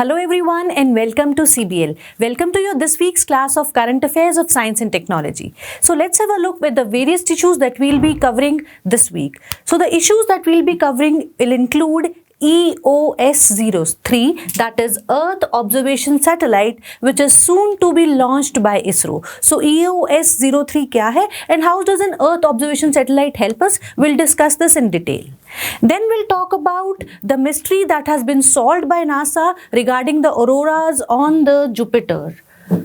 Hello everyone and welcome to CBL. Welcome to your this week's class of Current Affairs of Science and Technology. So let's have a look at the various issues that we'll be covering this week. So the issues that we'll be covering will include EOS-03, that is Earth Observation Satellite, which is soon to be launched by ISRO. So EOS-03 क्या है and how does an Earth Observation Satellite help us? We'll discuss this in detail. Then we'll talk about the mystery that has been solved by NASA regarding the auroras on the Jupiter.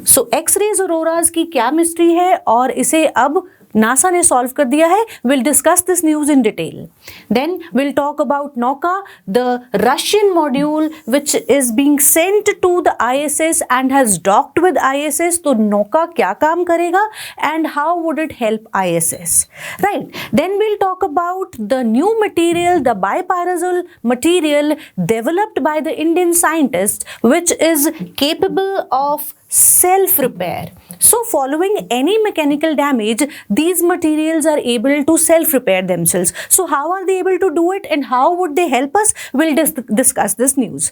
So X-rays auroras की क्या mystery है और इसे अब NASA ने solve कर दिया है. We'll discuss this news in detail. Then we'll talk about Nauka, the Russian module which is being sent to the ISS and has docked with ISS. तो Nauka क्या काम करेगा and how would it help ISS? Right. Then we'll talk about the new material, the bipyrazole material developed by the Indian scientists, which is capable of self-repair. So following any mechanical damage, these materials are able to self-repair themselves. So how are they able to do it and how would they help us? We'll discuss this news.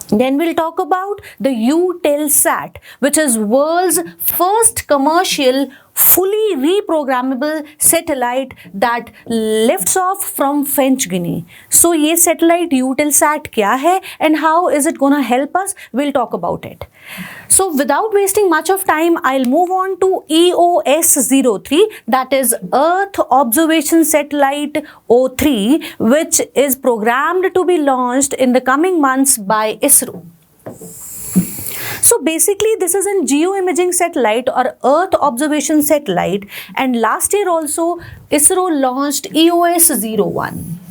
Then we'll talk about the Eutelsat, which is world's first commercial fully reprogrammable satellite that lifts off from French Guiana. So ये satellite Eutelsat क्या है and how is it gonna help us? We'll talk about it. So without wasting much of time, I'll move on to EOS-03, that is Earth Observation Satellite 03, which is programmed to be launched in the coming months by ISRO. So basically this is a geoimaging satellite or Earth Observation Satellite, and last year also ISRO launched EOS-01.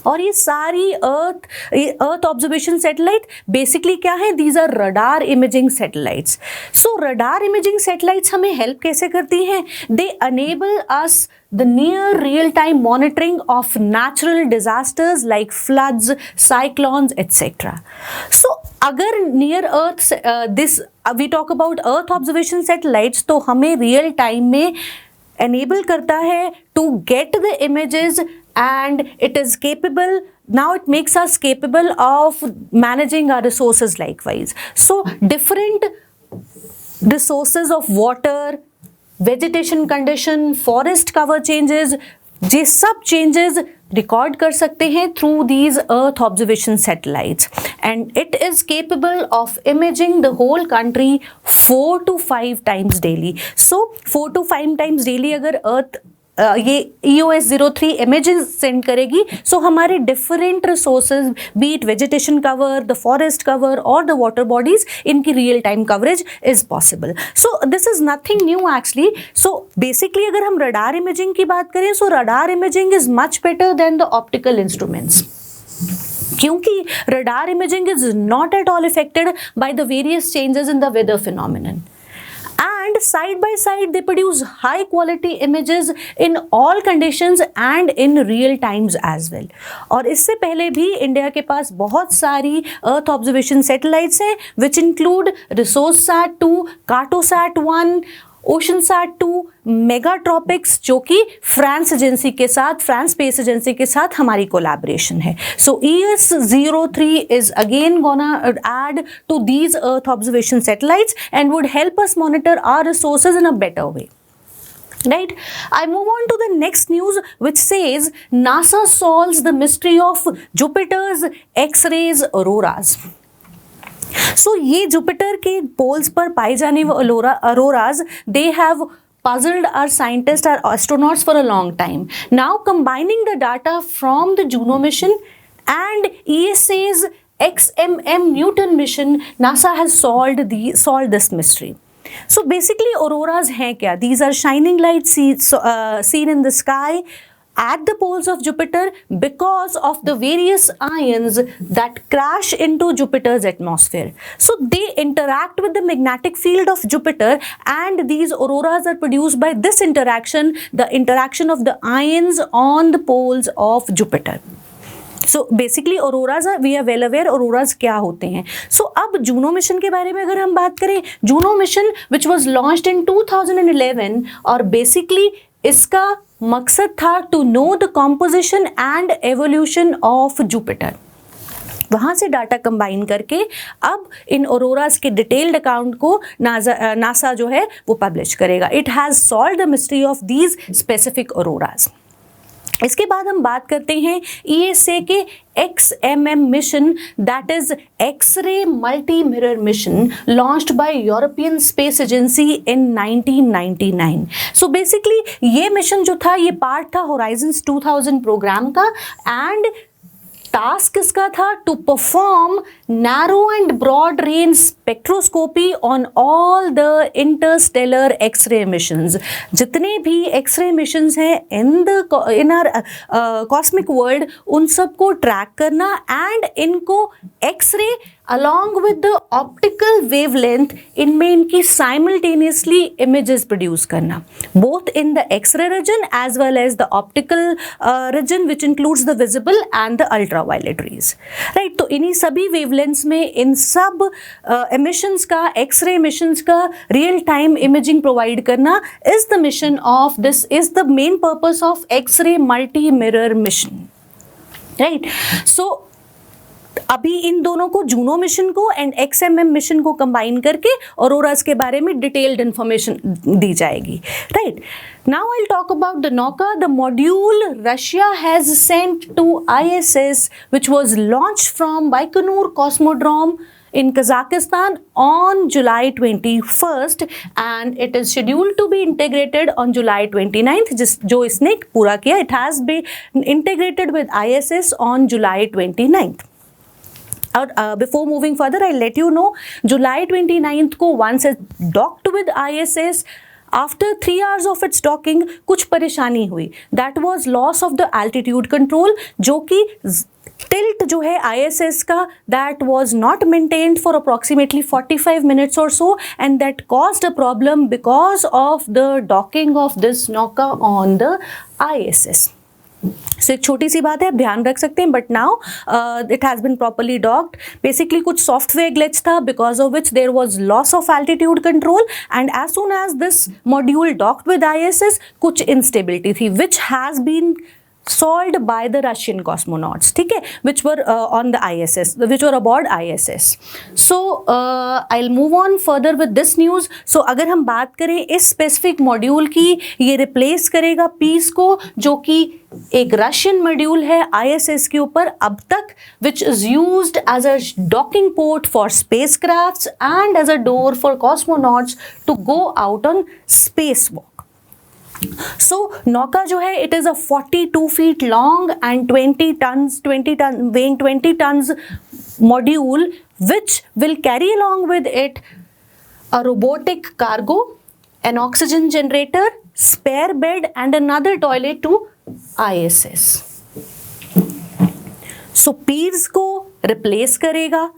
और ये सारी earth observation satellite basically क्या है? These are radar imaging satellites. So radar imaging satellites हमें help कैसे करती हैं? They enable us the near real-time monitoring of natural disasters like floods, cyclones, etc. So अगर near earth we talk about earth observation satellites, तो हमें real time में enable करता है to get the images, and it is capable, now it makes us capable of managing our resources likewise. So different resources of water, vegetation condition, forest cover changes, ये सब changes record कर सकते हैं through these earth observation satellites, and it is capable of imaging the whole country 4 to 5 times daily. So 4 to 5 times daily अगर earth ये EOS-03 images send करेगी, सो हमारे different resources, be it vegetation cover, the forest cover और the water bodies, इनकी real time coverage is possible. So this is nothing new actually. So basically अगर हम radar imaging की बात करें, so radar imaging is much better than the optical instruments, क्योंकि radar imaging is not at all affected by the various changes in the weather phenomenon. And side by side they produce high quality images in all conditions and in real times as well. और इससे पहले भी India के पास बहुत सारी अर्थ observation satellites हैं which include Resourcesat 2, Cartosat 1, ओशनसैट 2, मेगाट्रॉपिक्स, जो कि फ्रांस एजेंसी के साथ, फ्रांस स्पेस एजेंसी के साथ हमारी कोलैबोरेशन है. So EOS-03 is again gonna add to these earth observation satellites and would help us monitor our resources in a better way. Right? I move on to the next news which says NASA solves the mystery of Jupiter's X-rays auroras. So ये Jupiter के poles पर पाई जाने वाली auroras, they have puzzled our scientists, our astronauts for a long time. Now combining the data from the Juno mission and ESA's XMM Newton mission, NASA has solved this mystery. So basically auroras हैं क्या? These are shining lights seen in the sky at the poles of Jupiter because of the various ions that crash into Jupiter's atmosphere. So they interact with the magnetic field of Jupiter, and these auroras are produced by this interaction, the interaction of the ions on the poles of Jupiter. So basically auroras are, we are well aware auroras क्या होते हैं. So अब Juno mission के बारे में अगर हम बात करें, Juno mission which was launched in 2011, और basically इसका मकसद था to know the composition and evolution of Jupiter. वहाँ से डाटा कंबाइन करके अब इन ऑरोरास के डिटेल्ड अकाउंट को नासा जो है वो पब्लिश करेगा. It has solved the mystery of these specific auroras. इसके बाद हम बात करते हैं ESA के XMM mission, that is X ray multi mirror mission launched by European Space Agency in 1999. So basically ये मिशन जो था ये पार्ट था होराइजन्स 2000 प्रोग्राम का, एंड टास्क इसका था to perform narrow and broad range spectroscopy on all the interstellar X ray missions. जितने भी एक्सरे मिशंस हैं इन आवर कॉस्मिक वर्ल्ड उन सबको ट्रैक करना एंड इनको x ray along with the optical wavelength इनमें इनकी simultaneously images produce करना, both in the X-ray region as well as the optical region which includes the visible and the ultraviolet rays. Right, तो इन्हीं सभी wavelengths में इन सब emissions का, X-ray emissions का real time imaging provide करना is the mission of this, is the main purpose of X-ray multi mirror mission. Right, so अभी इन दोनों को, जूनो मिशन को एंड XMM मिशन को कंबाइन करके ऑरोरास के बारे में डिटेल्ड इंफॉर्मेशन दी जाएगी. Right, now I will talk about the Nauka. The module Russia has sent to ISS which was launched from Baikonur Cosmodrome in Kazakhstan on July 21st and it is scheduled to be integrated on July 29th. जो इसने पूरा किया, it has been integrated with ISS on July 29th. और before moving further, I'll let you know, July 29th को once it docked with ISS, after 3 hours of its docking कुछ परेशानी हुई. That was loss of the altitude control, जो कि tilt जो है ISS का, that was not maintained for approximately 45 minutes or so, and that caused a problem because of the docking of this Nauka on the ISS. So एक छोटी सी बात है, आप ध्यान रख सकते हैं, but now it has been properly docked. Basically कुछ सॉफ्टवेयर ग्लिच था because of which there was loss of altitude control, and as soon as this module docked with ISS कुछ इंस्टेबिलिटी थी which has been solved by the Russian cosmonauts, ठीक है, which were on the ISS, which were aboard ISS. So I'll move on further with this news. So अगर हम बात करें इस specific module की, ये रिप्लेस करेगा पीस को, जो कि एक रशियन मॉड्यूल है ISS के ऊपर अब तक, which is used as a docking port for spacecrafts and as a door for cosmonauts to go out on spacewalk. So नौका जो है, it is a 42 feet long and weighing 20 tons module which will carry along with it a robotic cargo, an oxygen generator, spare bed and another toilet to ISS. So Pirs को replace करेगा.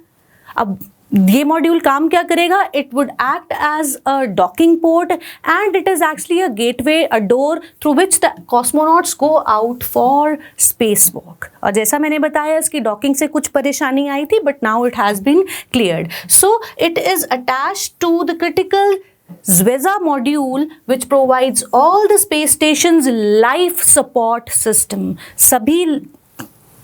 अब ये module काम क्या करेगा? It would act as a docking port and it is actually a gateway, a door through which the cosmonauts go out for space walk. और जैसा मैंने बताया, इसकी डॉकिंग से कुछ परेशानी आई थी, but now it has been cleared. So it is attached to the critical Zvezda module which provides all the space station's life support system. सभी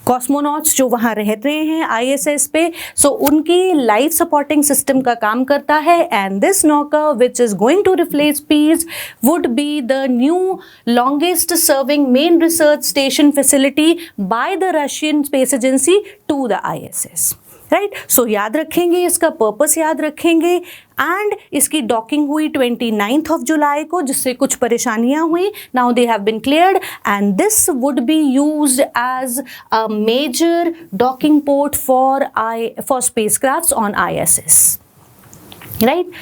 कॉस्मोनॉट्स जो वहाँ रह रहे हैं ISS पे, सो उनकी लाइफ सपोर्टिंग सिस्टम का काम करता है. And this Nauka which is going to replace Pirs would be the new longest serving main research station facility by the Russian space agency to the ISS. Right, so याद रखेंगे, इसका purpose याद रखेंगे. And इसकी docking हुई 29th जुलाई को, जिससे कुछ परेशानियां हुई. Now they have been cleared and this would be used as a major docking port for spacecrafts on ISS. Right,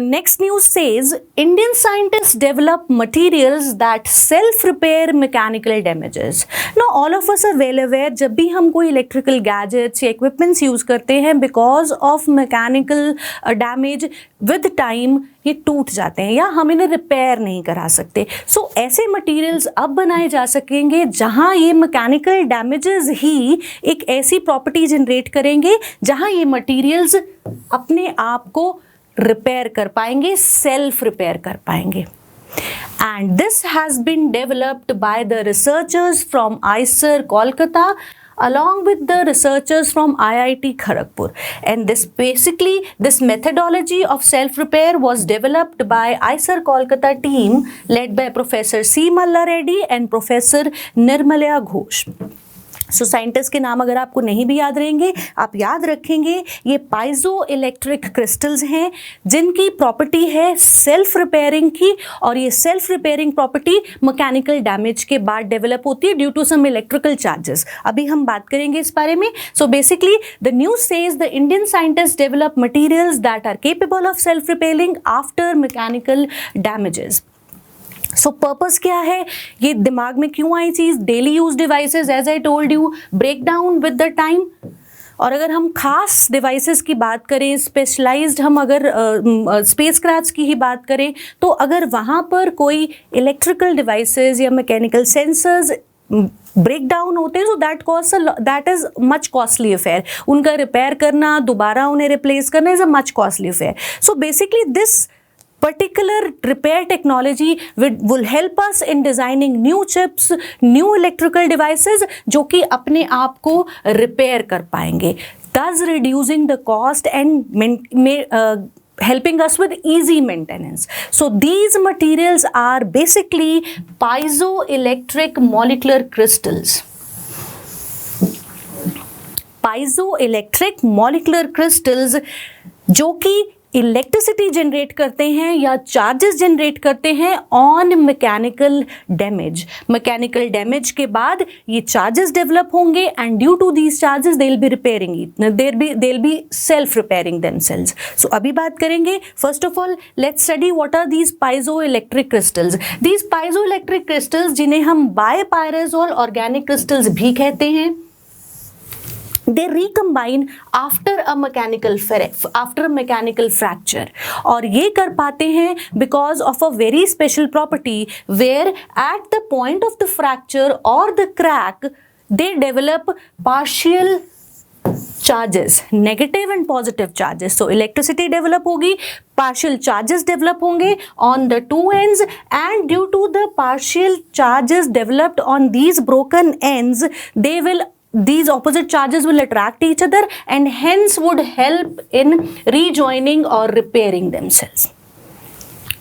next news says Indian scientists develop materials that self-repair mechanical damages. Now all of us are well aware, जब भी हम कोई electrical gadgets या equipments use करते हैं, because of mechanical damage with time ये टूट जाते हैं या हम इन्हें रिपेयर नहीं करा सकते. सो ऐसे मटेरियल्स अब बनाए जा सकेंगे जहाँ ये मैकेनिकल डैमेजेस ही एक ऐसी प्रॉपर्टी जनरेट करेंगे जहाँ ये मटेरियल्स अपने आप को रिपेयर कर पाएंगे, सेल्फ रिपेयर कर पाएंगे. And this has been developed by the researchers from IISER Kolkata along with the researchers from IIT Kharagpur. And this methodology of self-repair was developed by IISER Kolkata team led by Professor C. Malla Reddy and Professor Nirmalya Ghosh. So scientist के नाम अगर आपको नहीं भी याद रहेंगे, आप याद रखेंगे ये पाइजो इलेक्ट्रिक क्रिस्टल्स हैं जिनकी प्रॉपर्टी है सेल्फ रिपेयरिंग की, और ये self repairing property mechanical damage के बाद डेवलप होती है due to some electrical charges. अभी हम बात करेंगे इस बारे में. So basically the news says the Indian scientist develop materials that are capable of self repairing after mechanical damages. So purpose क्या है, ये दिमाग में क्यों आई चीज़? Daily use devices, as I told you, break down with the time. और अगर हम खास डिवाइसेस की बात करें, स्पेशलाइज्ड, हम अगर स्पेस क्राफ्ट की ही बात करें, तो अगर वहाँ पर कोई इलेक्ट्रिकल डिवाइसेस या मैकेनिकल सेंसर्स ब्रेक डाउन होते हैं, so that is much costly affair. उनका रिपेयर करना, दोबारा उन्हें रिप्लेस करना is a much costly affair. So basically this particular repair technology will help us in designing new chips, new electrical devices जो कि अपने आप को रिपेयर कर पाएंगे, thus reducing the cost and helping us with easy maintenance. So these materials are basically piezoelectric molecular crystals. Piezoelectric molecular crystals जो कि electricity generate करते हैं या चार्जेस जनरेट करते हैं on mechanical damage. Mechanical damage के बाद ये चार्जेस डेवलप होंगे and due to these charges they will be repairing it, they will be self repairing themselves. So अभी बात करेंगे. First of all let's study what are these piezoelectric crystals. These piezoelectric crystals जिन्हें हम बायपायराजोल organic crystals भी कहते हैं, they recombine after a mechanical fracture. और ये कर पाते हैं because of a very special property where at the point of the fracture or the crack they develop partial charges, negative and positive charges. So electricity develop होगी, partial charges develop होंगे on the two ends, and due to the partial charges developed on these broken ends, these opposite charges will attract each other and hence would help in rejoining or repairing themselves.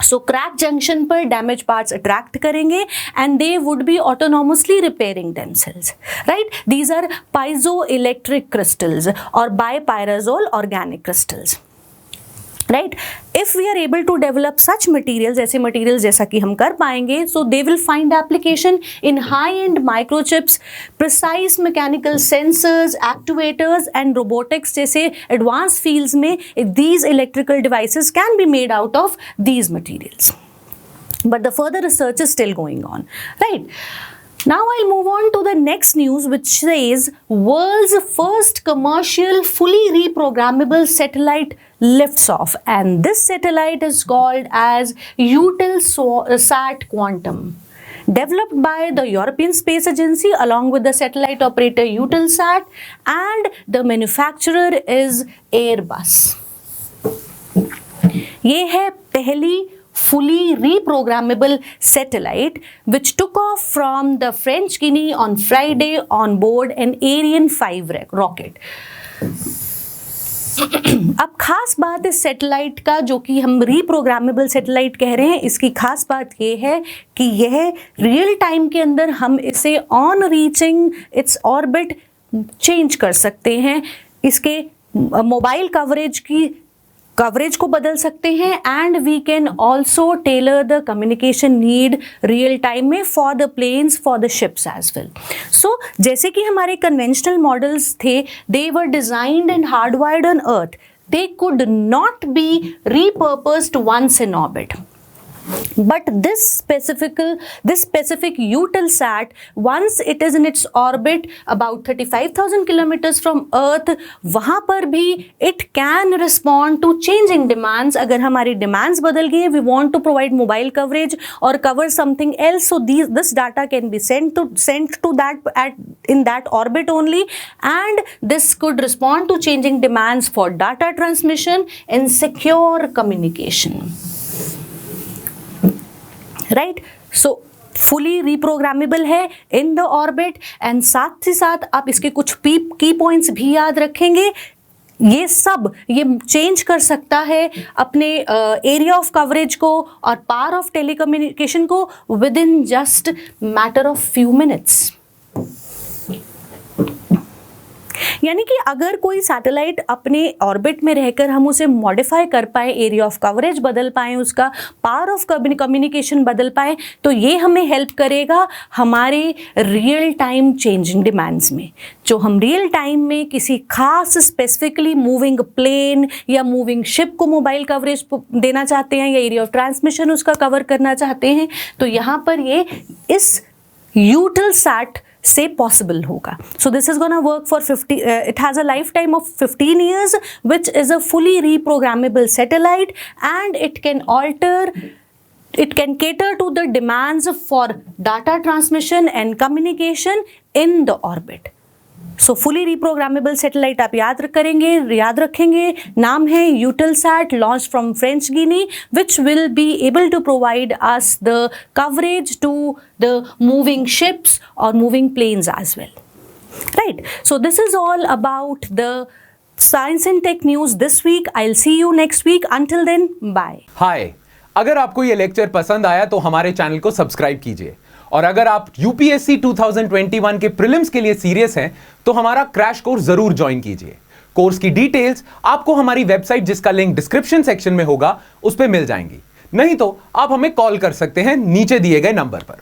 So crack junction पर damaged parts attract करेंगे and they would be autonomously repairing themselves, right? These are piezoelectric crystals or bipyrazole organic crystals. Right? If we are able to develop such materials, ऐसे materials जैसा कि हम कर पाएंगे, so they will find application in high-end microchips, precise mechanical sensors, actuators and robotics जैसे advanced fields में these electrical devices can be made out of these materials. But the further research is still going on, right? Now I'll move on to the next news, which says world's first commercial fully reprogrammable satellite lifts off, and this satellite is called as Eutelsat Quantum. Developed by the European Space Agency along with the satellite operator Eutelsat, and the manufacturer is Airbus. ये है पहली fully reprogrammable satellite which took off from the French Guiana on Friday on board an Ariane 5 rocket. अब खास बात इस satellite का, जो कि हम रीप्रोग्रामेबल सैटेलाइट कह रहे हैं, इसकी खास बात ये है कि यह रियल टाइम के अंदर हम इसे on reaching its orbit change कर सकते हैं. इसके मोबाइल कवरेज को बदल सकते हैं and we can also tailor the communication need real time में for the planes, for the ships as well. So जैसे कि हमारे कन्वेंशनल मॉडल्स थे, they were designed and hardwired on earth, they could not be repurposed once in orbit. But this specific Eutelsat, once it is in its orbit about 35,000 kilometers from Earth, वहाँ पर भी it can respond to changing demands. अगर हमारी demands बदल गई, we want to provide mobile coverage or cover something else, so this data can be sent to that in that orbit only, and this could respond to changing demands for data transmission and secure communication. Right? So fully reprogrammable है in the orbit, and साथ ही साथ आप इसके कुछ की points भी याद रखेंगे। ये चेंज कर सकता है अपने एरिया ऑफ कवरेज को और पावर ऑफ टेलीकम्युनिकेशन को with in just matter of few minutes. यानी कि अगर कोई सैटेलाइट अपने ऑर्बिट में रहकर हम उसे मॉडिफाई कर पाए, एरिया ऑफ कवरेज बदल पाए, उसका पावर ऑफ कम्युनिकेशन बदल पाए, तो ये हमें हेल्प करेगा हमारे रियल टाइम चेंजिंग डिमांड्स में। जो हम रियल टाइम में किसी खास स्पेसिफिकली मूविंग प्लेन या मूविंग शिप को मोबाइल कवरेज देना चाहते हैं या एरिया ऑफ ट्रांसमिशन उसका कवर करना चाहते हैं, तो यहाँ पर ये इस यूटेलसैट से पॉसिबल होगा। सो this is gonna work for 50, it has a lifetime of 15 years, which is a fully reprogrammable satellite, and it can cater to the demands for data transmission and communication in the orbit. So fully reprogrammable satellite आप याद रखेंगे, नाम है Eutelsat, launch from French Guiana, which will be able to provide us the coverage to the moving ships और moving planes as well, right? So this is all about the science and tech news this week. I will see you next week. Until then, bye. Hi, अगर आपको ये lecture पसंद आया तो हमारे channel को subscribe कीजिए, और अगर आप यूपीएससी 2021 के प्रीलिम्स के लिए सीरियस हैं तो हमारा क्रैश कोर्स जरूर ज्वाइन कीजिए. कोर्स की डिटेल्स आपको हमारी वेबसाइट, जिसका लिंक डिस्क्रिप्शन सेक्शन में होगा, उस पर मिल जाएंगी. नहीं तो आप हमें कॉल कर सकते हैं नीचे दिए गए नंबर पर.